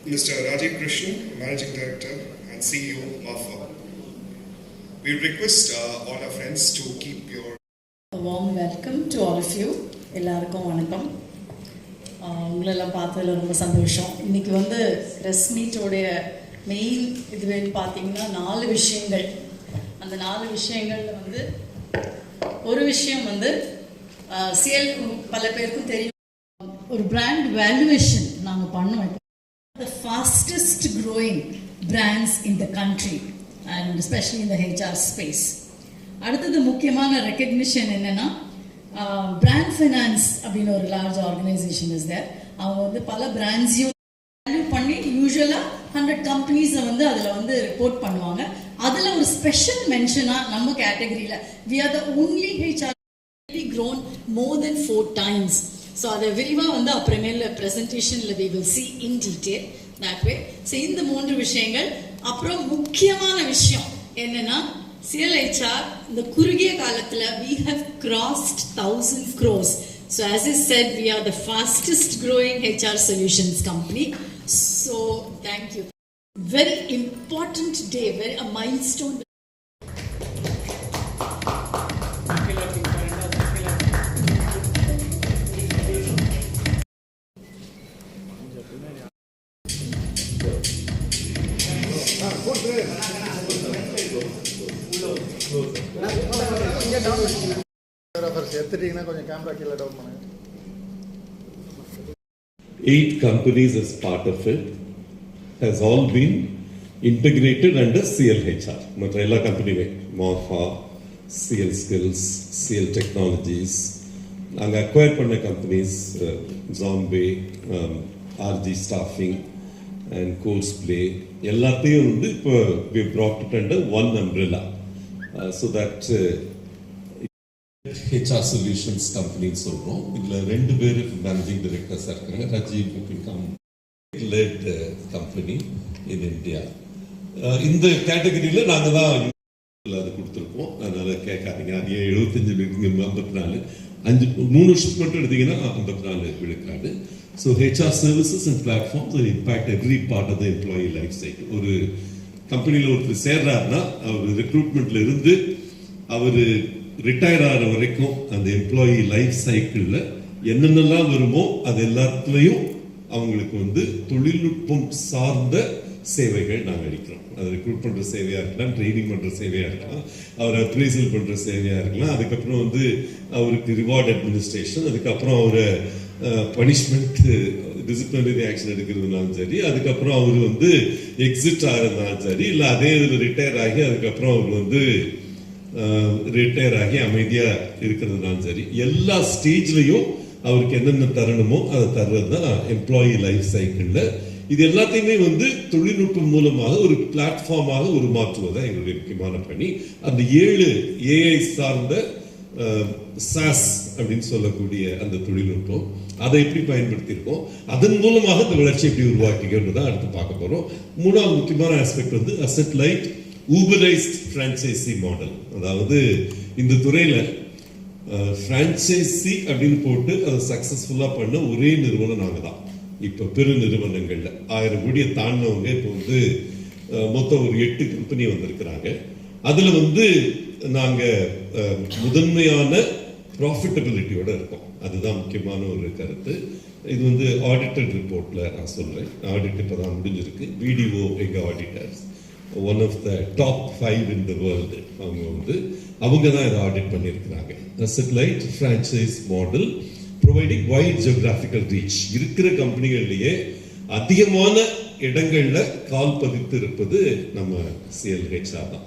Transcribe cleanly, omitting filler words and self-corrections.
Mr. Rajiv Krishnan, Managing Director and CEO of we request all our friends to keep your a warm welcome to all of you. எல்லாருக்கும் வணக்கம். உங்களெல்லாம் பார்த்ததில் ரொம்ப சந்தோஷம். இன்றைக்கி வந்து ரெஸ் மீட்டோடைய மெயின் இதுவேன்னு பார்த்தீங்கன்னா 4 விஷயங்கள். அந்த 4 விஷயங்களில் வந்து ஒரு விஷயம் வந்து சிஎல் பல பேருக்கும் தெரியும். ஒரு பிராண்ட் வேல்யூவேஷன் நாங்கள் பண்ணோம். The fastest growing brands in the country and especially in the HR space. அடுத்தது முக்கியமான ரெக்கக்னிஷன் என்னன்னா பிராண்ட் ஃபைனான்ஸ் அப்படின்னு ஒரு லார்ஜ் ஆர்கனைசேஷன் இஸ் தேர். அவங்க வந்து பல பிராண்ட்ஸையும் வேல்யூ பண்ணி யூஸ்வலாக 100 கம்பெனிஸை வந்து அதில் வந்து ரிப்போர்ட் பண்ணுவாங்க. அதில் ஒரு ஸ்பெஷல் மென்ஷனாக நம்ம கேட்டகரியில் we are the only HR grown more than 4 times. So அதை விரிவாக வந்து அப்புறமேல ப்ரெசன்டேஷனில் we will see in detail that way. So இந்த 3 விஷயங்கள். அப்புறம் முக்கியமான விஷயம் என்னன்னா CLHR இந்த குறுகிய காலத்தில் we have crossed 1000 crores. So as I said, we are the fastest growing HR solutions company. So thank you. Very important day, very a milestone. Eight companies as part of it has all been integrated under CLHR. மற்ற எல்லா கம்பெனியுமே Morpha, CL Skills, CL Technologies, நாங்கள் acquire பண்ண companies Zombie, RG Staffing and Courseplay எல்லாத்தையும் வந்து இப்போ we brought it under one umbrella so that HR Solutions கம்பெனின்னு சொல்கிறோம். இதில் 2 பேர் மேனேஜிங் டைரக்டர்ஸாக இருக்காங்க. Rajiv become let company in India. இந்த கேட்டகரியில் நாங்கள் தான் அது கொடுத்துருக்கோம். அதனால் கேட்காதீங்க. அது 75 54 3 வருஷத்துக்கு மட்டும் எடுத்தீங்கன்னா 54 விழுக்காடு. So HR services and platforms will impact every part of the employee life cycle. ஒரு கம்பெனியில் ஒருத்தர் சேர்றாருன்னா அவர் ரெக்ரூட்மெண்ட்ல இருந்து அவர் ரிட்டையர் ஆகிற வரைக்கும் அந்த எம்ப்ளாயி லைஃப் சைக்கிளில் என்னென்னலாம் வருமோ அது எல்லாத்துலேயும் அவங்களுக்கு வந்து தொழில்நுட்பம் சார்ந்த சேவைகள் நாங்கள் அளிக்கிறோம். அது ரெக்ரூட் பண்ணுற சேவையாக இருக்கலாம், ட்ரைனிங் பண்ணுற சேவையாக இருக்கலாம், அவர் அப்ரைசல் பண்ணுற சேவையாக இருக்கலாம், அதுக்கப்புறம் வந்து அவருக்கு ரிவார்ட் அட்மினிஸ்ட்ரேஷன், அதுக்கப்புறம் அவரை பனிஷ்மெண்ட் டிசிப்ளினரி ஆக்ஷன் எடுக்கிறதுனாலும் சரி, அதுக்கப்புறம் அவர் வந்து எக்ஸிட் ஆகிறதுனாலும் சரி, இல்லை அதே இதில் ரிட்டையர் ஆகி அதுக்கப்புறம் அவர் வந்து ரிட்டையர் ஆகி அமைதியாக இருக்கிறதுனாலும் சரி, எல்லா ஸ்டேஜ்லையும் அவருக்கு என்னென்ன தரணுமோ அதை தர்றது தான் எம்ப்ளாயி லைஃப் சைக்கிளில். இது எல்லாத்தையுமே வந்து தொழில்நுட்பம் மூலமாக ஒரு பிளாட்ஃபார்மாக உருமாற்றுவதுதான் எங்களுடைய முக்கியமான பணி. அந்த 7 AI சார்ந்த சாஸ் அப்படின்னு சொல்லக்கூடிய அந்த தொழில்நுட்பம் அதை எப்படி பயன்படுத்தியிருக்கோம், அதன் மூலமாக இந்த வளர்ச்சி எப்படி உருவாக்கிக்கிறதுதான் அடுத்து பார்க்க போகிறோம். 3வது முக்கியமான ஆஸ்பெக்ட் வந்து அசெட் லைட் ஊபரைஸ்ட் ஃப்ரான்ச்சைசி மாடல். அதாவது இந்த துறையில் ஃப்ரான்ச்சைசி அப்படின்னு போட்டு அதை சக்ஸஸ்ஃபுல்லாக பண்ண ஒரே நிறுவனம் நாங்கள் தான். இப்போ பெரு நிறுவனங்களில் 1000 கோடியை தாண்டினவங்க இப்போ வந்து மொத்தம் ஒரு 8 கம்பெனி வந்திருக்கிறாங்க. அதில் வந்து நாங்கள் முதன்மையான ப்ராஃபிட்டபிலிட்டியோட இருக்கோம். அதுதான் முக்கியமான ஒரு கருத்து. இது வந்து ஆடிட்டட் ரிப்போர்ட்டில் நான் சொல்கிறேன். ஆடிட் இப்போ தான் முடிஞ்சிருக்கு. BDO எங்கள் auditors one of the top 5 in the world. அவங்க தான் இதை ஆடிட் பண்ணியிருக்கிறாங்க. Asset light franchise model providing wide geographical reach. இருக்கிற கம்பெனிகள்லேயே அதிகமான இடங்களில் கால் பதித்து இருப்பது நம்ம CLHR தான்.